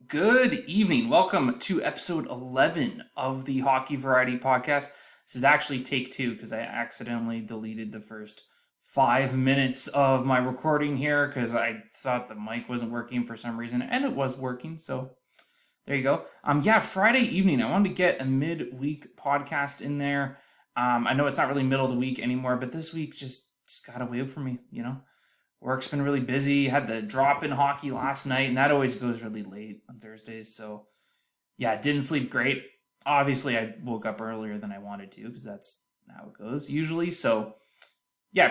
Good evening. Welcome to episode 11 of the Hockey Variety Podcast. This is actually take two because I accidentally deleted the first 5 minutes of my recording here because I thought the mic wasn't working for some reason, and it was working, so there you go. Friday evening. I wanted to get a midweek podcast in there. I know it's not really middle of the week anymore, but this week just got away from me, Work's been really busy. Had the drop in hockey last night, and that always goes really late on Thursdays. So, didn't sleep great. Obviously, I woke up earlier than I wanted to because that's how it goes usually. So,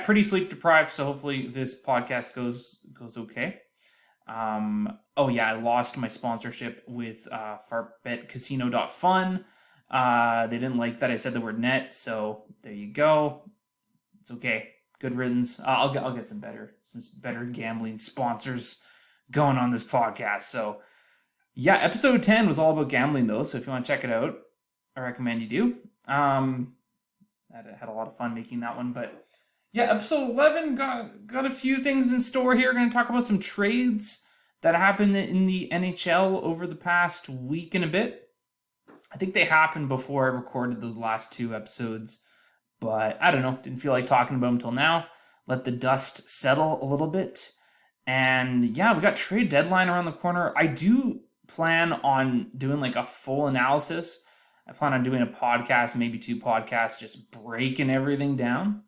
pretty sleep deprived. So hopefully this podcast goes okay. I lost my sponsorship with fartbetcasino.fun. They didn't like that I said the word net, so there you go. It's okay. Good riddance. I'll get some better gambling sponsors going on this podcast. So, episode 10 was all about gambling though. So if you want to check it out, I recommend you do. I had a lot of fun making that one, but episode 11 got a few things in store here. We're going to talk about some trades that happened in the NHL over the past week and a bit. I think they happened before I recorded those last two episodes. But I don't know, didn't feel like talking about them until now. Let the dust settle a little bit. And we got trade deadline around the corner. I do plan on doing like a full analysis. I plan on doing a podcast, maybe two podcasts, just breaking everything down.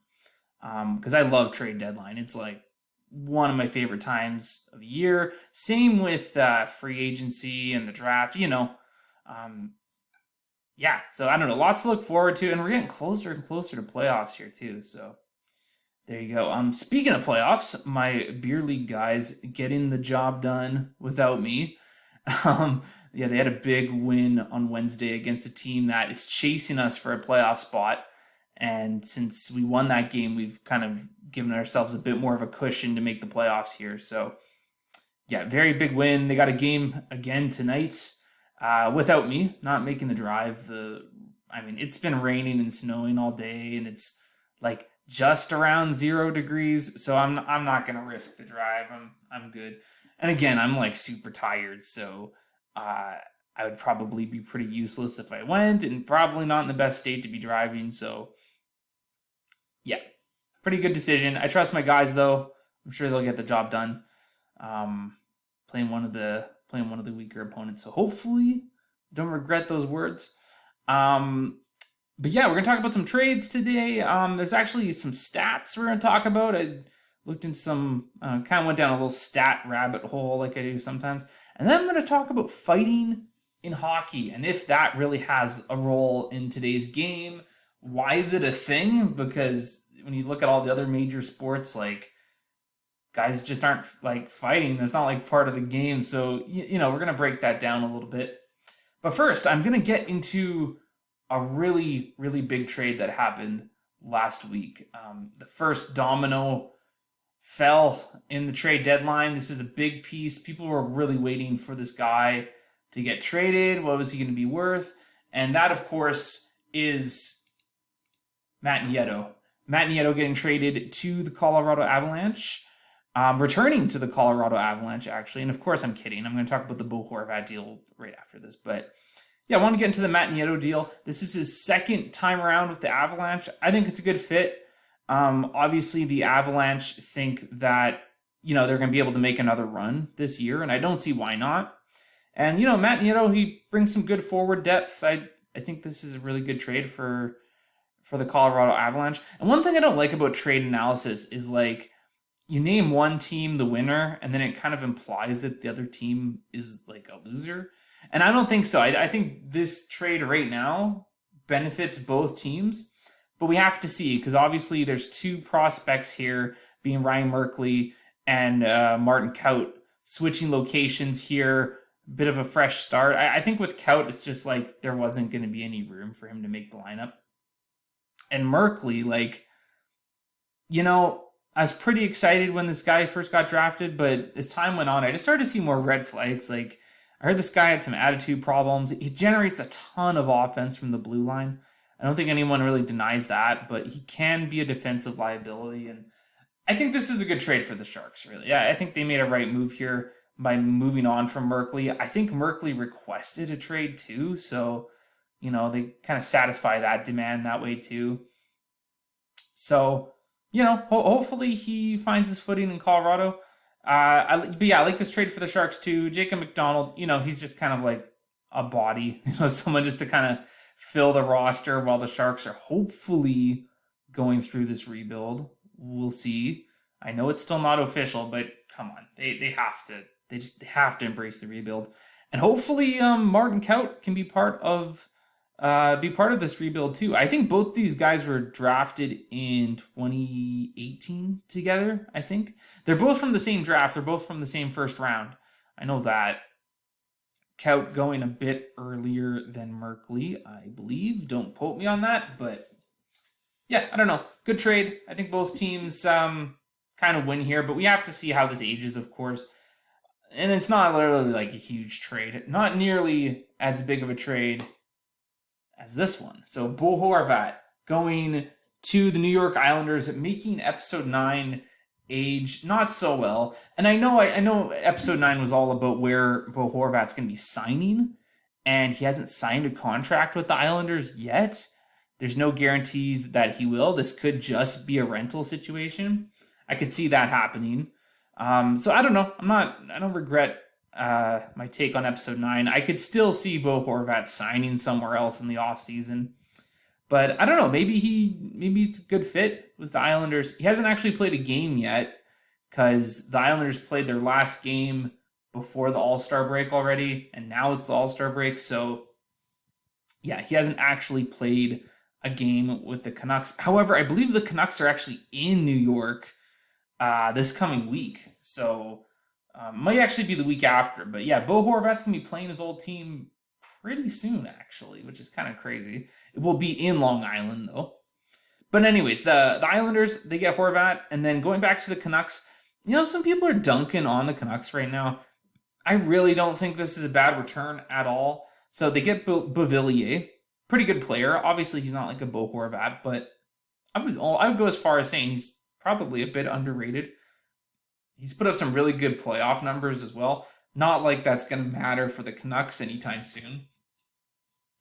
Because I love trade deadline. It's like one of my favorite times of the year. Same with free agency and the draft, so I don't know, lots to look forward to, and we're getting closer and closer to playoffs here too. So there you go. Speaking of playoffs, my beer league guys getting the job done without me. They had a big win on Wednesday against a team that is chasing us for a playoff spot. And since we won that game, we've kind of given ourselves a bit more of a cushion to make the playoffs here. So very big win. They got a game again tonight. Without me, not making the drive. It's been raining and snowing all day, and it's like just around 0 degrees. So I'm not gonna risk the drive. I'm good. And again, I'm like super tired, so I would probably be pretty useless if I went, and probably not in the best state to be driving. So pretty good decision. I trust my guys though. I'm sure they'll get the job done. Playing one of the weaker opponents. So hopefully don't regret those words. We're going to talk about some trades today. There's actually some stats we're going to talk about. I looked in some, kind of went down a little stat rabbit hole like I do sometimes. And then I'm going to talk about fighting in hockey and if that really has a role in today's game. Why is it a thing? Because when you look at all the other major sports, like, guys just aren't like fighting. That's not like part of the game. So, we're going to break that down a little bit. But first, I'm going to get into a really, really big trade that happened last week. The first domino fell in the trade deadline. This is a big piece. People were really waiting for this guy to get traded. What was he going to be worth? And that, of course, is Matt Nieto. Matt Nieto getting traded to the Colorado Avalanche. Returning to the Colorado Avalanche, actually. And of course, I'm kidding. I'm going to talk about the Bo Horvat deal right after this. But I want to get into the Matt Nieto deal. This is his second time around with the Avalanche. I think it's a good fit. Obviously, the Avalanche think that, they're going to be able to make another run this year. And I don't see why not. And, Matt Nieto, he brings some good forward depth. I think this is a really good trade for the Colorado Avalanche. And one thing I don't like about trade analysis is like, you name one team the winner, and then it kind of implies that the other team is like a loser. And I don't think so. I think this trade right now benefits both teams, but we have to see, because obviously there's two prospects here, being Ryan Merkley and Martin Kaut, switching locations here, a bit of a fresh start. I think with Kaut, it's just like there wasn't going to be any room for him to make the lineup. And Merkley, I was pretty excited when this guy first got drafted, but as time went on, I just started to see more red flags. Like, I heard this guy had some attitude problems. He generates a ton of offense from the blue line. I don't think anyone really denies that, but he can be a defensive liability. And I think this is a good trade for the Sharks, really. I think they made a right move here. by moving on from Merkley. I think Merkley requested a trade too, so they kind of satisfy that demand that way too. So hopefully he finds his footing in Colorado. But yeah, I like this trade for the Sharks too. Jacob McDonald, he's just kind of like a body, someone just to kind of fill the roster while the Sharks are hopefully going through this rebuild. We'll see. I know it's still not official, but come on, they have to. They have to embrace the rebuild, and hopefully Martin Kaut can be part of this rebuild too. I think both these guys were drafted in 2018 together. I think they're both from the same draft. They're both from the same first round. I know that. Kaut going a bit earlier than Merkley, I believe. Don't quote me on that, but yeah, I don't know. Good trade. I think both teams kind of win here, but we have to see how this ages, of course. And it's not literally like a huge trade. Not nearly as big of a trade as this one. So Bo Horvat going to the New York Islanders, making episode 9 age not so well. And I know episode 9 was all about where Bo Horvat's going to be signing, and he hasn't signed a contract with the Islanders yet. There's no guarantees that he will. This could just be a rental situation. I could see that happening. So I don't know. I don't regret my take on episode 9. I could still see Bo Horvat signing somewhere else in the offseason. But I don't know. Maybe it's a good fit with the Islanders. He hasn't actually played a game yet because the Islanders played their last game before the All-Star break already, and now it's the All-Star break. So yeah, he hasn't actually played a game with the Canucks. However, I believe the Canucks are actually in New York this coming week. So might actually be the week after. But yeah, Bo Horvat's going to be playing his old team pretty soon, actually, which is kind of crazy. It will be in Long Island, though. But anyways, the Islanders, they get Horvat. And then going back to the Canucks, some people are dunking on the Canucks right now. I really don't think this is a bad return at all. So they get Beauvillier, pretty good player. Obviously, he's not like a Bo Horvat, but I would go as far as saying he's probably a bit underrated. He's put up some really good playoff numbers as well. Not like that's going to matter for the Canucks anytime soon.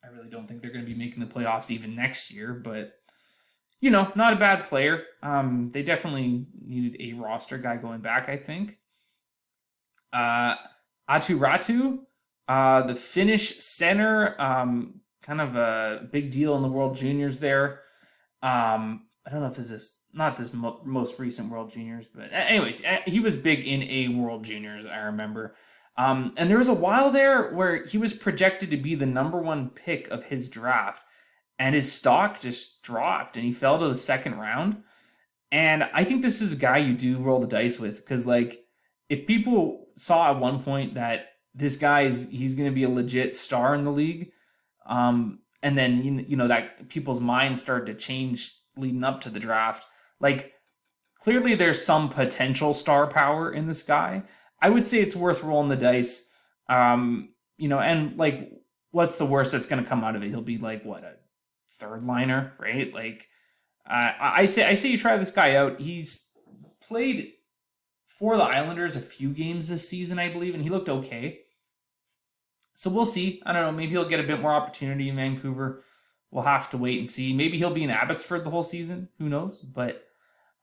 I really don't think they're going to be making the playoffs even next year, but, not a bad player. They definitely needed a roster guy going back, I think. Atu Ratu, the Finnish center, kind of a big deal in the World Juniors there. I don't know if this is not this most recent World Juniors, but anyways, he was big in a World Juniors, I remember. And there was a while there where he was projected to be the number 1 pick of his draft, and his stock just dropped, and he fell to the second round. And I think this is a guy you do roll the dice with, because if people saw at one point that this guy he's going to be a legit star in the league, and then that people's minds started to change leading up to the draft. Clearly there's some potential star power in this guy. I would say it's worth rolling the dice. And what's the worst that's going to come out of it? He'll be a third liner, right? I say you try this guy out. He's played for the Islanders a few games this season, I believe, and he looked okay. So we'll see. I don't know. Maybe he'll get a bit more opportunity in Vancouver. We'll have to wait and see. Maybe he'll be in Abbotsford the whole season. Who knows? But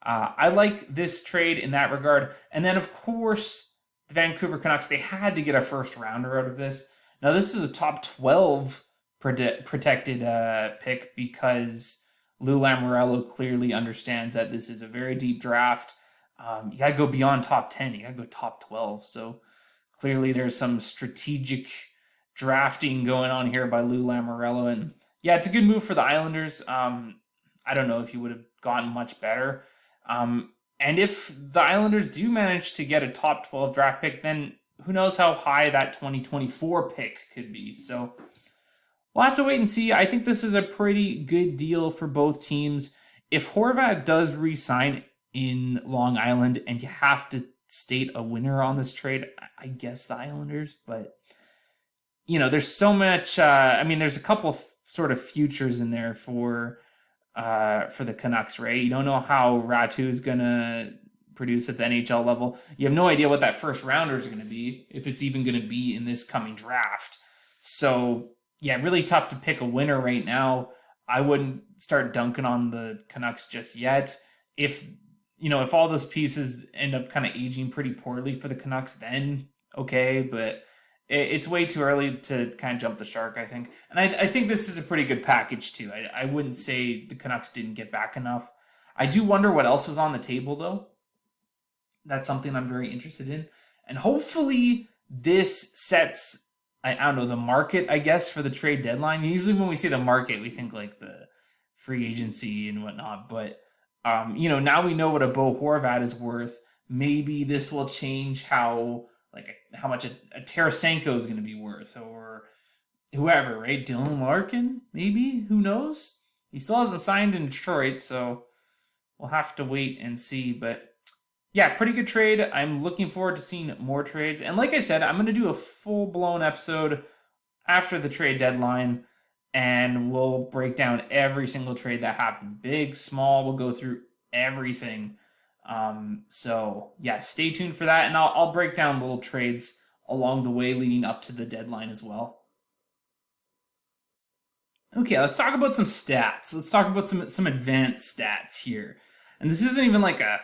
I like this trade in that regard. And then, of course, the Vancouver Canucks, they had to get a first rounder out of this. Now, this is a top 12 protected pick because Lou Lamoriello clearly understands that this is a very deep draft. You got to go beyond top 10. You got to go top 12. So clearly there's some strategic drafting going on here by Lou Lamoriello. And yeah, it's a good move for the Islanders. I don't know if he would have gotten much better. And if the Islanders do manage to get a top 12 draft pick, then who knows how high that 2024 pick could be. So we'll have to wait and see. I think this is a pretty good deal for both teams. If Horvat does re-sign in Long Island and you have to state a winner on this trade, I guess the Islanders. But, there's so much... there's a couple of sort of futures in there for the Canucks, right? You don't know how Ratu is gonna produce at the NHL level. You have no idea what that first rounder is going to be, if it's even going to be in this coming draft. So, yeah, really tough to pick a winner right now. I wouldn't start dunking on the Canucks just yet. If all those pieces end up kind of aging pretty poorly for the Canucks, then okay, but it's way too early to kind of jump the shark, I think. And I think this is a pretty good package, too. I wouldn't say the Canucks didn't get back enough. I do wonder what else is on the table, though. That's something I'm very interested in. And hopefully this sets, I don't know, the market, I guess, for the trade deadline. Usually when we say the market, we think like the free agency and whatnot. But, now we know what a Bo Horvat is worth. Maybe this will change how much a Tarasenko is going to be worth, or whoever, right? Dylan Larkin, maybe? Who knows? He still hasn't signed in Detroit, so we'll have to wait and see. But yeah, pretty good trade. I'm looking forward to seeing more trades. And like I said, I'm going to do a full-blown episode after the trade deadline, and we'll break down every single trade that happened. Big, small, we'll go through everything. So yeah, stay tuned for that, and I'll break down little trades along the way leading up to the deadline as well. Okay, let's talk about some stats. Let's talk about some advanced stats here. And this isn't even like a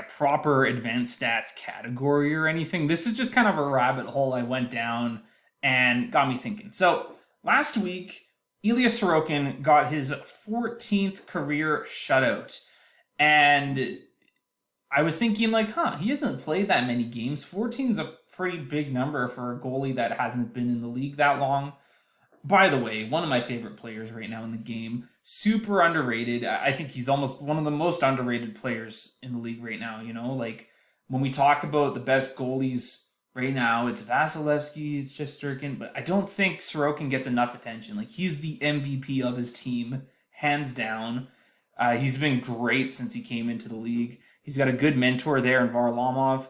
proper advanced stats category or anything. This is just kind of a rabbit hole I went down and got me thinking. So last week, Ilya Sorokin got his 14th career shutout. And I was thinking he hasn't played that many games. 14 is a pretty big number for a goalie that hasn't been in the league that long. By the way, one of my favorite players right now in the game. Super underrated. I think he's almost one of the most underrated players in the league right now. When we talk about the best goalies right now, it's Vasilevsky, it's Shesterkin, but I don't think Sorokin gets enough attention. He's the MVP of his team, hands down. He's been great since he came into the league. He's got a good mentor there in Varlamov.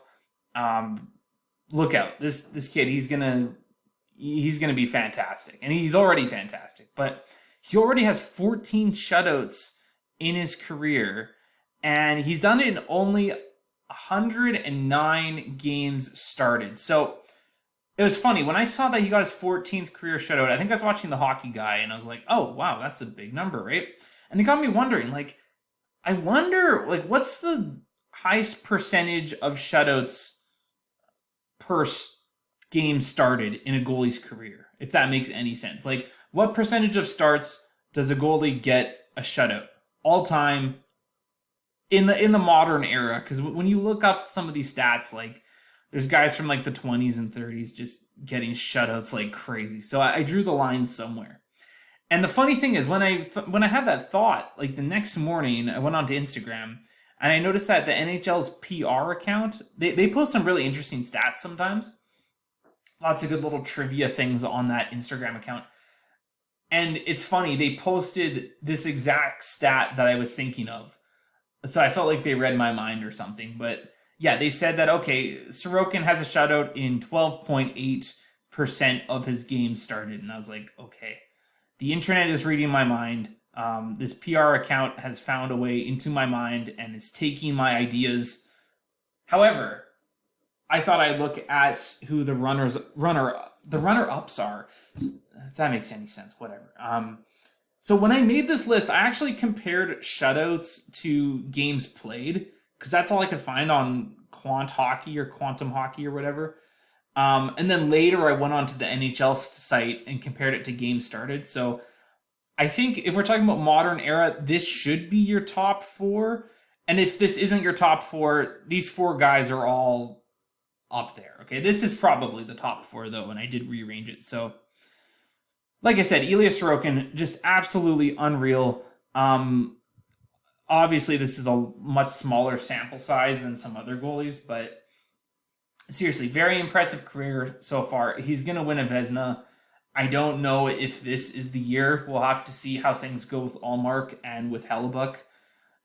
Look out. This kid, he's gonna be fantastic. And he's already fantastic. But he already has 14 shutouts in his career. And he's done it in only 109 games started. So it was funny. When I saw that he got his 14th career shutout, I think I was watching The Hockey Guy, and I was like, oh, wow, that's a big number, right? And it got me wondering, I wonder, what's the highest percentage of shutouts per game started in a goalie's career, if that makes any sense? What percentage of starts does a goalie get a shutout all time in the modern era? Because when you look up some of these stats, there's guys from the 20s and 30s just getting shutouts like crazy. So I drew the line somewhere. And the funny thing is, when I had that thought, the next morning, I went onto Instagram, and I noticed that the NHL's PR account, they post some really interesting stats sometimes. Lots of good little trivia things on that Instagram account. And it's funny, they posted this exact stat that I was thinking of. So I felt like they read my mind or something. But yeah, they said that, okay, Sorokin has a shutout in 12.8% of his games started. And I was like, okay. The internet is reading my mind. This PR account has found a way into my mind and is taking my ideas. However, I thought I'd look at who the runner-ups are. If that makes any sense, whatever. So when I made this list, I actually compared shutouts to games played, because that's all I could find on Quant Hockey or Quantum Hockey or whatever. And then later I went onto the NHL site and compared it to games started. So I think if we're talking about modern era, this should be your top four. And if this isn't your top four, these four guys are all up there. Okay, this is probably the top four though, and I did rearrange it. So like I said, Ilya Sorokin, just absolutely unreal. Obviously this is a much smaller sample size than some other goalies, but seriously, very impressive career so far. He's going to win a Vezina. I don't know if this is the year. We'll have to see how things go with Allmark and with Hellebuck,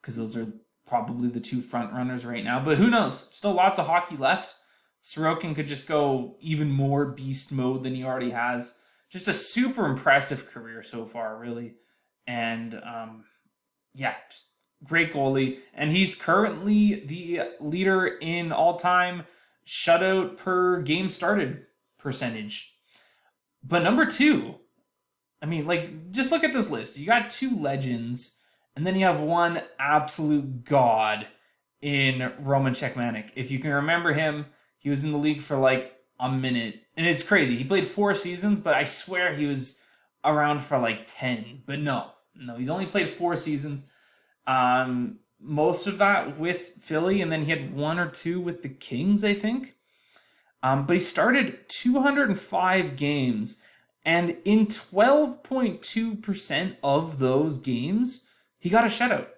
because those are probably the two front runners right now. But who knows? Still lots of hockey left. Sorokin could just go even more beast mode than he already has. Just a super impressive career so far, really. And yeah, just Great goalie, and he's currently the leader in all-time shutout per game started percentage. But number two, I mean, like, just look at this list. You got two legends, and then you have one absolute god in Roman Cechmanek. If you can remember him, he was in the league for like a minute, and it's crazy. He played 4 seasons, but I swear he was around for like 10. But no, he's only played 4 seasons. Most of that with Philly, and then he had 1 or 2 with the Kings, I think. But he started 205 games, and in 12.2% of those games, he got a shutout.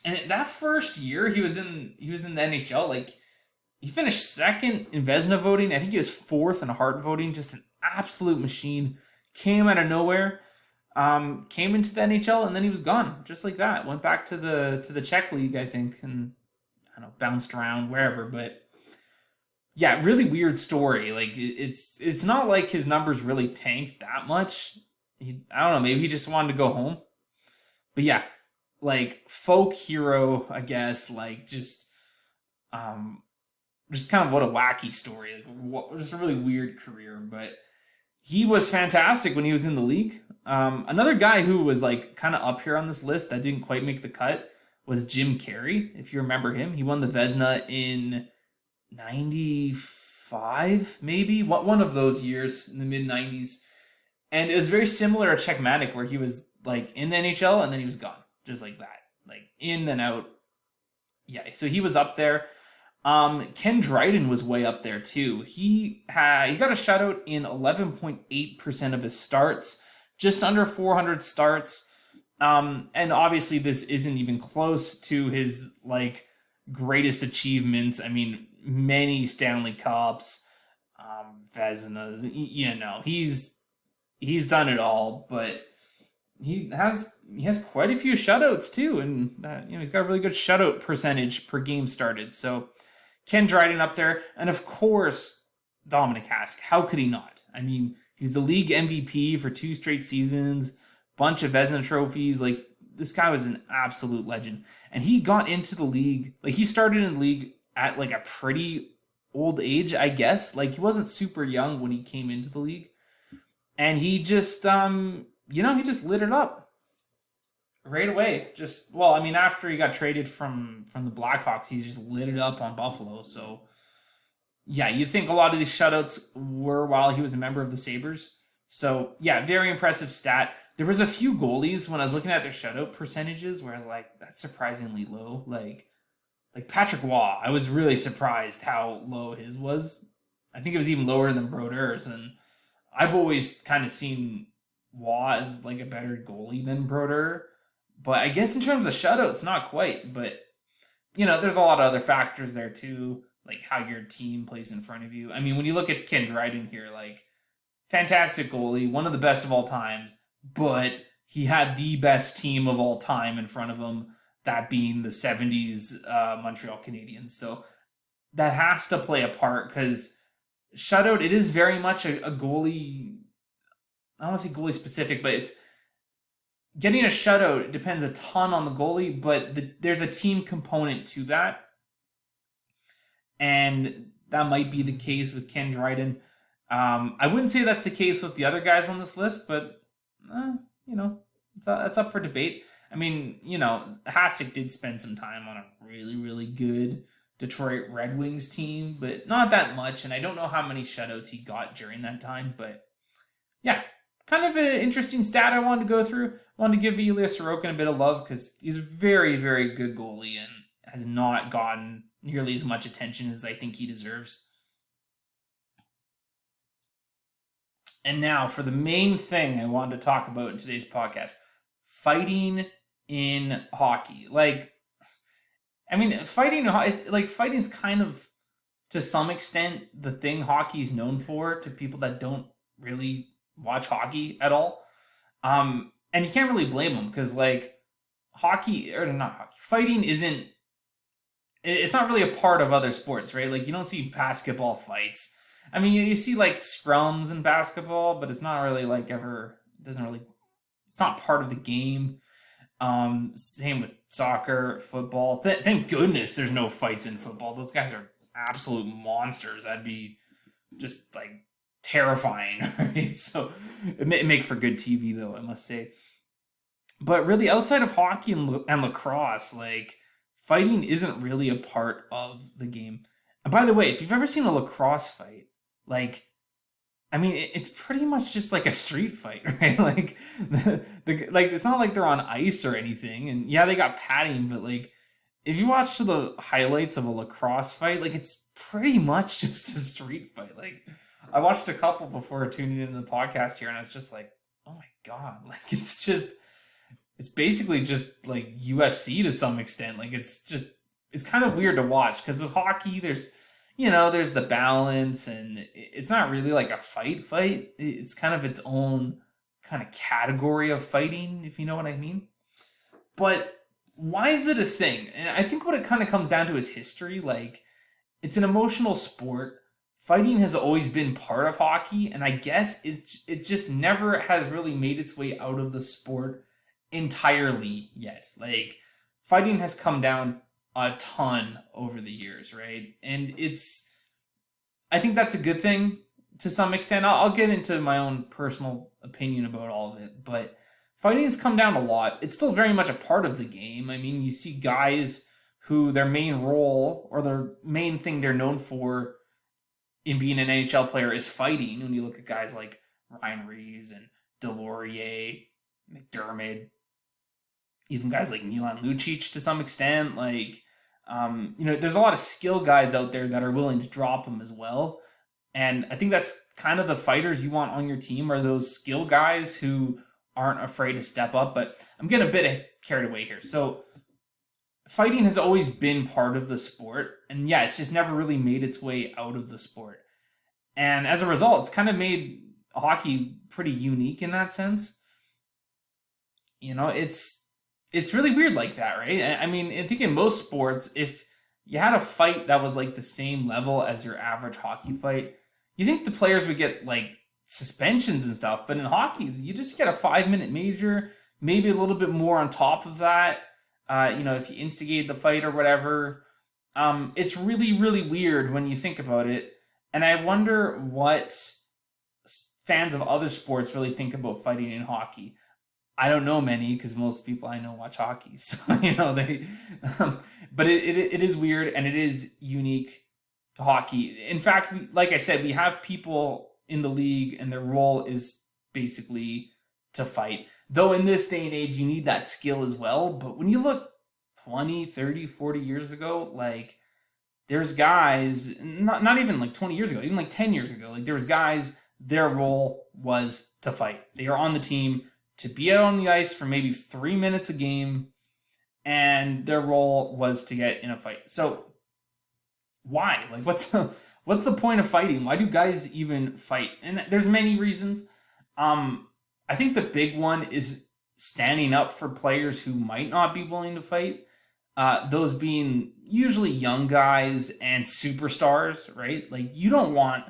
And that first year he was in the NHL, like, he finished second in Vezina voting. I think he was 4th in Hart voting. Just an absolute machine. Came out of nowhere. Came into the NHL, and then he was gone, just like that. Went back to the Czech league, I think, and I don't know, bounced around wherever. But yeah, really weird story. Like, it's not like his numbers really tanked that much. I don't know, maybe he just wanted to go home. But yeah, like, folk hero, I guess. Like, just kind of what a wacky story. Like, just a really weird career, but he was fantastic when he was in the league. Another guy who was like kind of up here on this list that didn't quite make the cut was Jim Carey. If you remember him, he won the Vezina in 95, maybe one of those years in the mid 90s. And it was very similar to Cechmanek, where he was like in the NHL and then he was gone, just like that, like in and out. Yeah, so he was up there. Ken Dryden was way up there too. He got a shutout in 11.8% of his starts, just under 400 starts. And obviously this isn't even close to his like greatest achievements. I mean, many Stanley Cups, Vezinas, he's done it all, but he has quite a few shutouts too, and he's got a really good shutout percentage per game started. So Ken Dryden up there, and of course Dominic Hasek. How could he not? I mean, he's the league MVP for 2 straight seasons, bunch of Vezina trophies. Like, this guy was an absolute legend, and he got into the league. Like, he started in the league at like a pretty old age, I guess. Like, he wasn't super young when he came into the league, and he just he just lit it up right away. After he got traded from the Blackhawks, he just lit it up on Buffalo. So yeah, you think a lot of these shutouts were while he was a member of the Sabres. So yeah, very impressive stat. There was a few goalies when I was looking at their shutout percentages where I was like, that's surprisingly low. Like Patrick Waugh, I was really surprised how low his was. I think it was even lower than Brodeur's, and I've always kind of seen Waugh as like a better goalie than Brodeur. But I guess in terms of shutouts, not quite. But, there's a lot of other factors there too, like how your team plays in front of you. I mean, when you look at Ken Dryden here, like, fantastic goalie, one of the best of all times, but he had the best team of all time in front of him, that being the 70s Montreal Canadiens. So that has to play a part, because shutout, it is very much a goalie. I don't want to say goalie specific, but it's getting a shutout. It depends a ton on the goalie, but there's a team component to that. And that might be the case with Ken Dryden. I wouldn't say that's the case with the other guys on this list, but, that's up for debate. I mean, Hasek did spend some time on a really, really good Detroit Red Wings team, but not that much. And I don't know how many shutouts he got during that time, but yeah, kind of an interesting stat I wanted to go through. I wanted to give Ilya Sorokin a bit of love because he's a very, very good goalie and has not gotten nearly as much attention as I think he deserves. And now for the main thing I wanted to talk about in today's podcast, fighting in hockey. Fighting's kind of, to some extent, the thing hockey is known for to people that don't really watch hockey at all. And you can't really blame them, because fighting isn't, it's not really a part of other sports, right? Like, you don't see basketball fights. I mean, you see like scrums in basketball, but it's not really it's not part of the game. Same with soccer, football. Thank goodness there's no fights in football. Those guys are absolute monsters. That'd be just like terrifying, right? So it make for good TV, though, I must say. But really, outside of hockey and lacrosse, like fighting isn't really a part of the game. And by the way, if you've ever seen a lacrosse fight, like I mean, it's pretty much just like a street fight, right? Like, like it's not like they're on ice or anything. And yeah, they got padding, but like, if you watch the highlights of a lacrosse fight, like it's pretty much just a street fight. Like, I watched a couple before tuning into the podcast here, and I was just like, oh my god, like it's basically just like UFC to some extent. Like, it's kind of weird to watch because with hockey, there's the balance, and it's not really like a fight. It's kind of its own kind of category of fighting, if you know what I mean. But why is it a thing? And I think what it kind of comes down to is history. Like, it's an emotional sport. Fighting has always been part of hockey, and I guess it just never has really made its way out of the sport entirely yet. Like, fighting has come down a ton over the years, right? And I think that's a good thing to some extent. I'll get into my own personal opinion about all of it, but fighting has come down a lot. It's still very much a part of the game. I mean, you see guys who their main role or their main thing they're known for in being an NHL player is fighting. When you look at guys like Ryan Reeves and Delorier, McDermott, even guys like Milan Lucic to some extent, like, there's a lot of skill guys out there that are willing to drop them as well. And I think that's kind of the fighters you want on your team, are those skill guys who aren't afraid to step up. But I'm getting a bit carried away here. So fighting has always been part of the sport. And yeah, it's just never really made its way out of the sport. And as a result, it's kind of made hockey pretty unique in that sense. It's really weird like that, right? I mean, I think in most sports, if you had a fight that was like the same level as your average hockey fight, you think the players would get like suspensions and stuff. But in hockey, you just get a 5-minute major, maybe a little bit more on top of that. If you instigate the fight or whatever. It's really, really weird when you think about it. And I wonder what fans of other sports really think about fighting in hockey. I don't know many because most people I know watch hockey. So, but it is weird and it is unique to hockey. In fact, like I said, we have people in the league and their role is basically to fight. Though in this day and age, you need that skill as well. But when you look 20, 30, 40 years ago, like there's guys, not even like 20 years ago, even like 10 years ago, like there was guys, their role was to fight. They are on the team to be out on the ice for maybe 3 minutes a game, and their role was to get in a fight. So why? Like, what's the point of fighting? Why do guys even fight? And there's many reasons. I think the big one is standing up for players who might not be willing to fight. Those being usually young guys and superstars, right? Like, you don't want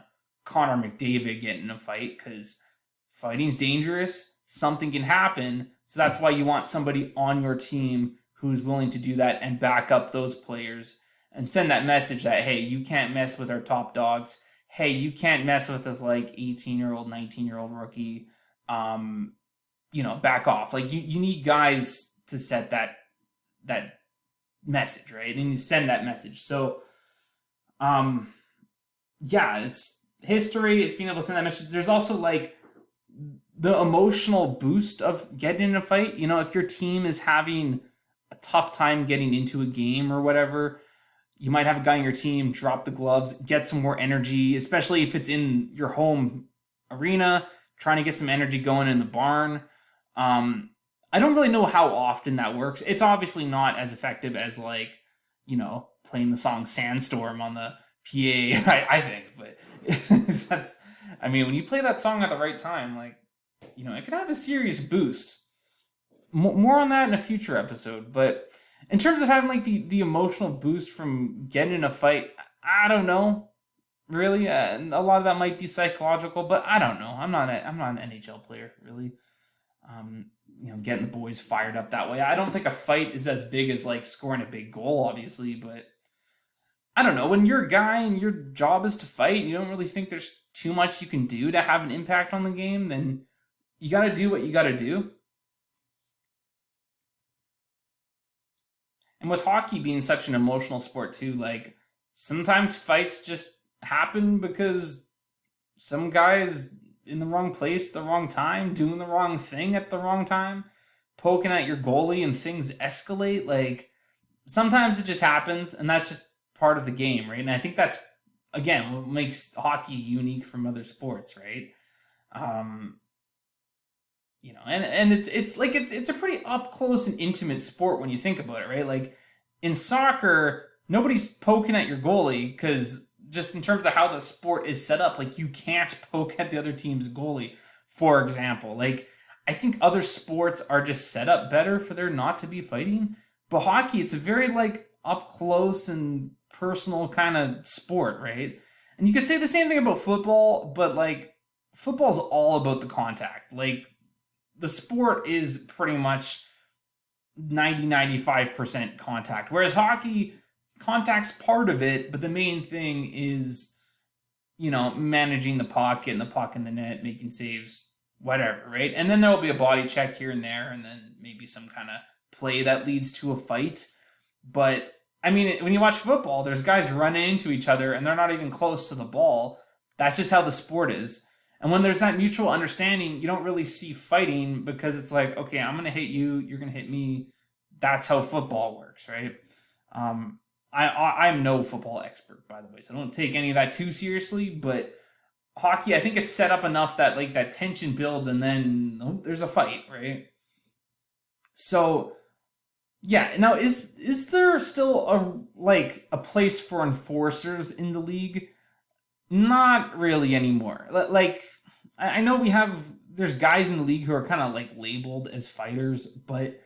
Connor McDavid getting in a fight because fighting's dangerous. Something can happen. So that's why you want somebody on your team who's willing to do that and back up those players and send that message that, hey, you can't mess with our top dogs. Hey, you can't mess with us like 18-year-old, 19-year-old rookie. Back off. Like you need guys to set that message, right? And you send that message. So, it's history. It's being able to send that message. There's also like the emotional boost of getting in a fight. If your team is having a tough time getting into a game or whatever, you might have a guy on your team drop the gloves, get some more energy, especially if it's in your home arena, trying to get some energy going in the barn. I don't really know how often that works. It's obviously not as effective as playing the song Sandstorm on the PA, I think, but when you play that song at the right time, it could have a serious boost. More on that in a future episode. But in terms of having the emotional boost from getting in a fight, I don't know. Really, a lot of that might be psychological, but I don't know. I'm not an NHL player, really. Getting the boys fired up that way. I don't think a fight is as big as like scoring a big goal, obviously, but I don't know. When you're a guy and your job is to fight and you don't really think there's too much you can do to have an impact on the game, then you got to do what you got to do. And with hockey being such an emotional sport too, like sometimes fights just happen because some guy is in the wrong place at the wrong time, doing the wrong thing at the wrong time, poking at your goalie and things escalate. Like sometimes it just happens and that's just part of the game, right? And I think that's again what makes hockey unique from other sports, right? Um, and it's a pretty up close and intimate sport when you think about it, right? Like in soccer, nobody's poking at your goalie because just in terms of how the sport is set up, like you can't poke at the other team's goalie, for example. Like I think other sports are just set up better for there not to be fighting, but hockey, it's a very like up close and personal kind of sport, right? And you could say the same thing about football, but like football's all about the contact. Like the sport is pretty much 95% contact. Whereas hockey, contact's part of it, but the main thing is, managing the puck, getting the puck in the net, making saves, whatever, right? And then there'll be a body check here and there, and then maybe some kind of play that leads to a fight. But, I mean, when you watch football, there's guys running into each other, and they're not even close to the ball. That's just how the sport is. And when there's that mutual understanding, you don't really see fighting because it's like, okay, I'm going to hit you, you're going to hit me. That's how football works, right? I'm no football expert, by the way, so don't take any of that too seriously. But hockey, I think it's set up enough that like that tension builds and then there's a fight, right? So yeah, now is there still a place for enforcers in the league? Not really anymore. Like I know there's guys in the league who are kind of like labeled as fighters, but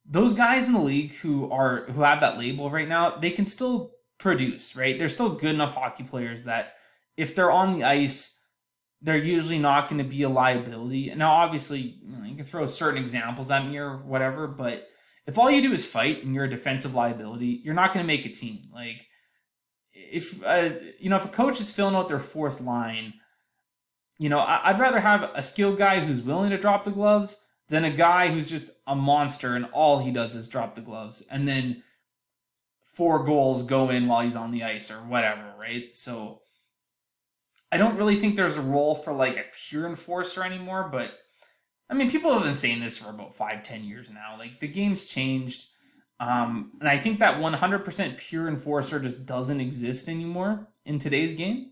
those guys in the league who have that label right now, they can still produce, right? They're still good enough hockey players that if they're on the ice, they're usually not going to be a liability. Now, obviously, you can throw certain examples at me or whatever, but if all you do is fight and you're a defensive liability, you're not going to make a team. Like if a coach is filling out their fourth line, I'd rather have a skilled guy who's willing to drop the gloves than a guy who's just a monster and all he does is drop the gloves and then 4 goals go in while he's on the ice or whatever, right? So I don't really think there's a role for like a pure enforcer anymore, but I mean, people have been saying this for about 5-10 years now. Like the game's changed. And I think that 100% pure enforcer just doesn't exist anymore in today's game.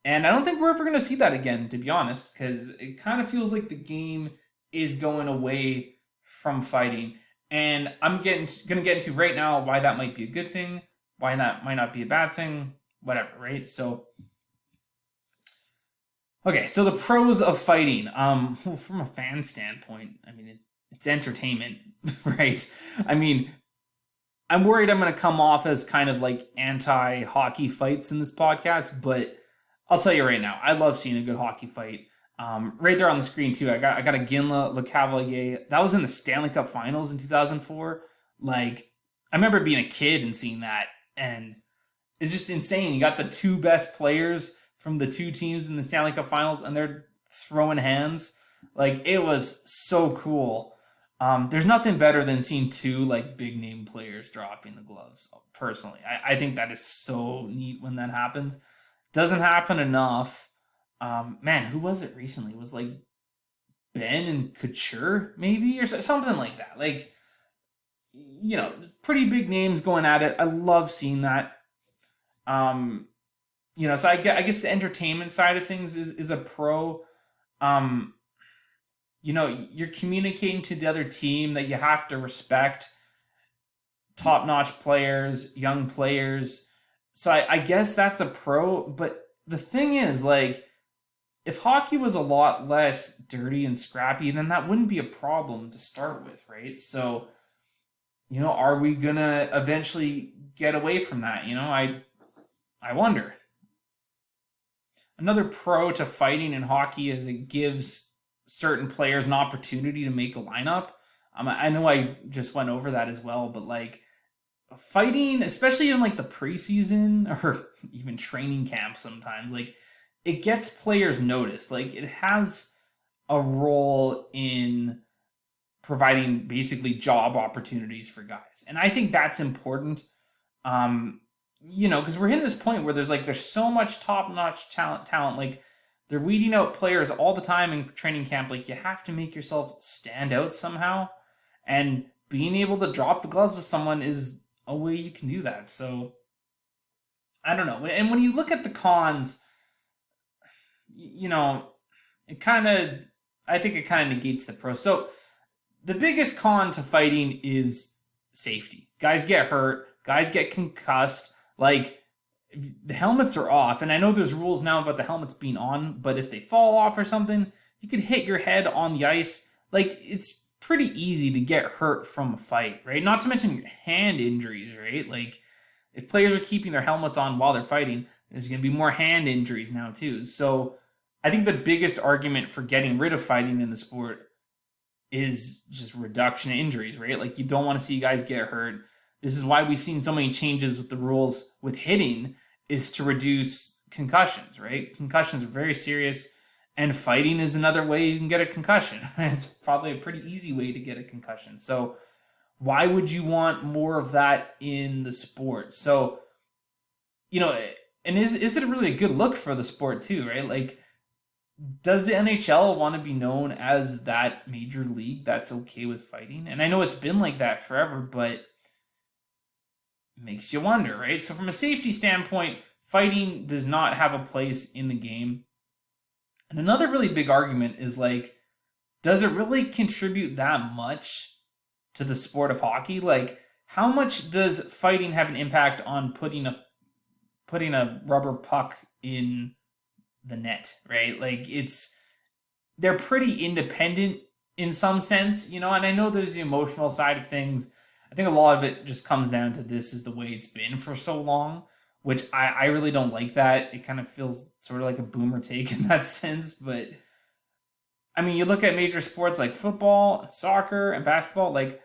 And I don't think we're ever going to see that again, to be honest, because it kind of feels like the game is going away from fighting. And I'm going to get into right now why that might be a good thing, why that might not be a bad thing, whatever, right? So, okay, so the pros of fighting. From a fan standpoint, I mean, it's entertainment, right? I mean, I'm worried I'm going to come off as kind of like anti-hockey fights in this podcast, but I'll tell you right now, I love seeing a good hockey fight. Right there on the screen too, I got a Ginla Le Cavalier. That was in the Stanley Cup Finals in 2004. Like, I remember being a kid and seeing that, and it's just insane. You got the 2 best players from the 2 teams in the Stanley Cup Finals, and they're throwing hands. Like, it was so cool. There's nothing better than seeing 2 like big name players dropping the gloves. Personally, I think that is so neat when that happens. Doesn't happen enough. Man, who was it recently? It was like Ben and Couture, maybe, or something like that. Like, pretty big names going at it. I love seeing that. So I guess the entertainment side of things is a pro. You're communicating to the other team that you have to respect top-notch players, young players. So I guess that's a pro. But the thing is, like, if hockey was a lot less dirty and scrappy, then that wouldn't be a problem to start with, right? So, are we going to eventually get away from that? I wonder. Another pro to fighting in hockey is it gives certain players an opportunity to make a lineup. I know I just went over that as well, but like fighting, especially in like the preseason or even training camp sometimes, like it gets players noticed. Like it has a role in providing basically job opportunities for guys. And I think that's important. Um, because we're in this point where there's so much top-notch talent. Like they're weeding out players all the time in training camp. Like you have to make yourself stand out somehow. And being able to drop the gloves to someone is a way you can do that. So I don't know. And when you look at the cons, it kind of, I think it kind of negates the pros. So the biggest con to fighting is safety. Guys get hurt, guys get concussed. Like the helmets are off, and I know there's rules now about the helmets being on, but if they fall off or something, you could hit your head on the ice. Like it's pretty easy to get hurt from a fight, right? Not to mention hand injuries, right? Like if players are keeping their helmets on while they're fighting, there's going to be more hand injuries now too. So I think the biggest argument for getting rid of fighting in the sport is just reduction of injuries, right? Like you don't want to see guys get hurt. This is why we've seen so many changes with the rules with hitting, is to reduce concussions, right? Concussions are very serious, and fighting is another way you can get a concussion. It's probably a pretty easy way to get a concussion. So why would you want more of that in the sport? So, and is it really a good look for the sport too, right? Like, does the NHL want to be known as that major league that's okay with fighting? And I know it's been like that forever, but it makes you wonder, right? So from a safety standpoint, fighting does not have a place in the game. And another really big argument is like, does it really contribute that much to the sport of hockey? Like, how much does fighting have an impact on putting a rubber puck in the net, right? Like they're pretty independent in some sense, and I know there's the emotional side of things. I think a lot of it just comes down to this is the way it's been for so long, which I really don't like that. It kind of feels sort of like a boomer take in that sense. But I mean, you look at major sports like football and soccer and basketball, like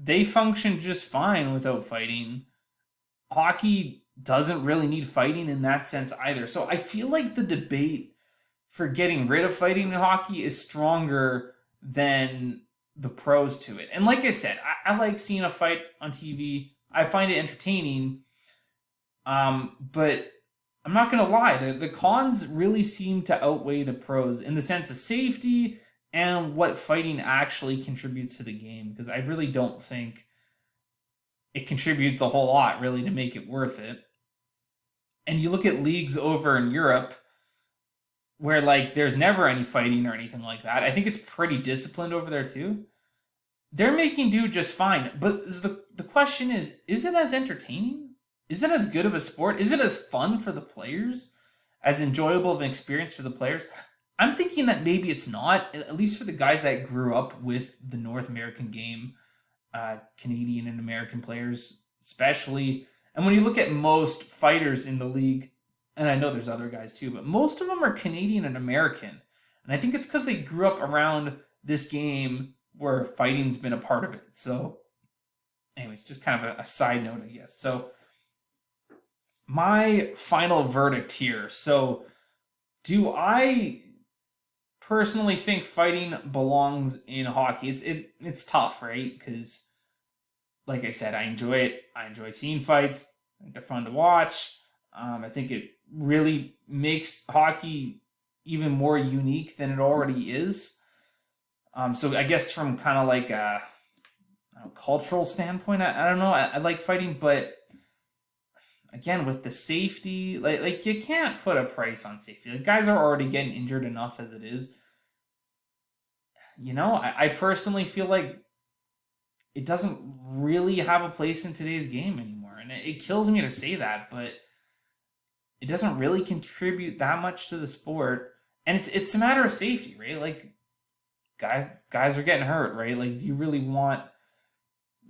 they function just fine without fighting. Hockey doesn't really need fighting in that sense either. So I feel like the debate for getting rid of fighting in hockey is stronger than the pros to it. And like I said, I like seeing a fight on TV. I find it entertaining. But I'm not going to lie. The cons really seem to outweigh the pros in the sense of safety and what fighting actually contributes to the game. Because I really don't think it contributes a whole lot really to make it worth it. And you look at leagues over in Europe where like there's never any fighting or anything like that. I think it's pretty disciplined over there too. They're making do just fine. But the question is it as entertaining? Is it as good of a sport? Is it as fun for the players? As enjoyable of an experience for the players? I'm thinking that maybe it's not, at least for the guys that grew up with the North American game, Canadian and American players especially. And when you look at most fighters in the league, and I know there's other guys too, but most of them are Canadian and American. And I think it's because they grew up around this game where fighting's been a part of it. So anyways, just kind of a side note, I guess. So my final verdict here. So do I personally think fighting belongs in hockey? It's tough, right? Because like I said, I enjoy it. I enjoy seeing fights. I think they're fun to watch. I think it really makes hockey even more unique than it already is. So I guess from kind of like a cultural standpoint, I don't know. I like fighting, but again, with the safety, like you can't put a price on safety. Like guys are already getting injured enough as it is. I personally feel like it doesn't really have a place in today's game anymore. And it kills me to say that, but it doesn't really contribute that much to the sport. And it's a matter of safety, right? Like guys are getting hurt, right? Like do you really want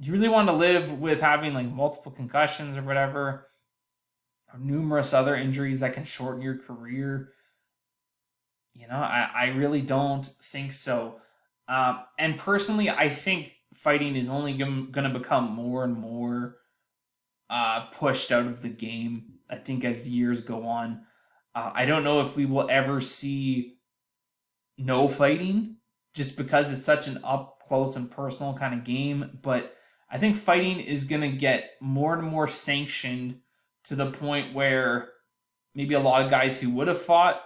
to live with having like multiple concussions or whatever, or numerous other injuries that can shorten your career? I really don't think so. And personally, I think fighting is only going to become more and more pushed out of the game, I think, as the years go on. I don't know if we will ever see no fighting just because it's such an up close and personal kind of game. But I think fighting is going to get more and more sanctioned to the point where maybe a lot of guys who would have fought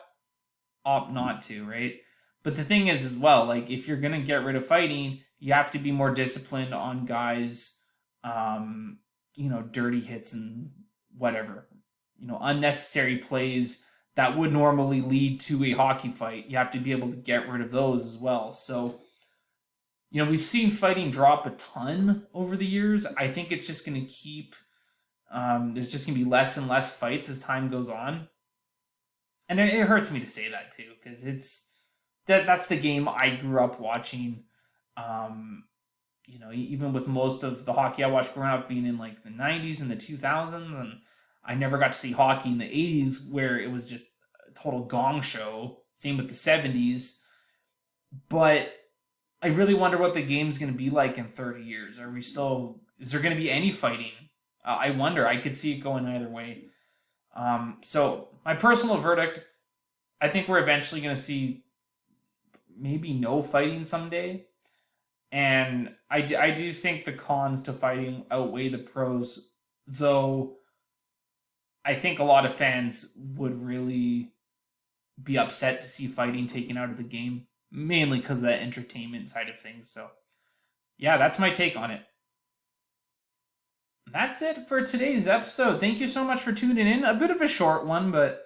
opt not to, right? But the thing is, as well, like if you're going to get rid of fighting, you have to be more disciplined on guys, dirty hits and whatever, unnecessary plays that would normally lead to a hockey fight. You have to be able to get rid of those as well. So, we've seen fighting drop a ton over the years. I think it's just going to keep, there's just going to be less and less fights as time goes on. And it hurts me to say that too, because that's the game I grew up watching. Even with most of the hockey I watched growing up being in like the 90s and the 2000s, and I never got to see hockey in the 80s where it was just a total gong show. Same with the 70s. But I really wonder what the game's going to be like in 30 years. Is there going to be any fighting? I wonder. I could see it going either way. So my personal verdict, I think we're eventually going to see maybe no fighting someday. And I do think the cons to fighting outweigh the pros, though I think a lot of fans would really be upset to see fighting taken out of the game, mainly because of that entertainment side of things. So, yeah, that's my take on it. That's it for today's episode. Thank you so much for tuning in. A bit of a short one, but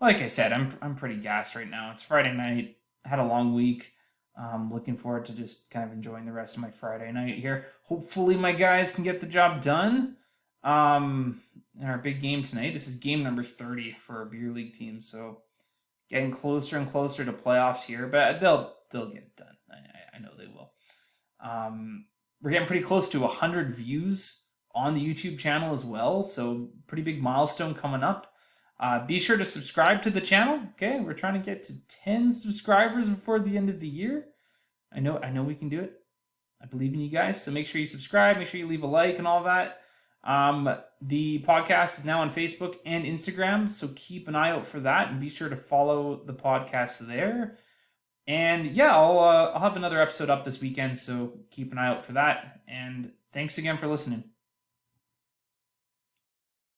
like I said, I'm pretty gassed right now. It's Friday night. I had a long week. Looking forward to just kind of enjoying the rest of my Friday night here. Hopefully my guys can get the job done. In our big game tonight, this is game number 30 for our beer league team. So getting closer and closer to playoffs here, but they'll get it done. I know they will. We're getting pretty close to 100 views on the YouTube channel as well. So pretty big milestone coming up. Be sure to subscribe to the channel. Okay, we're trying to get to 10 subscribers before the end of the year. I know we can do it. I believe in you guys. So make sure you subscribe. Make sure you leave a like and all that. The podcast is now on Facebook and Instagram, so keep an eye out for that and be sure to follow the podcast there. And yeah, I'll have another episode up this weekend, so keep an eye out for that. And thanks again for listening.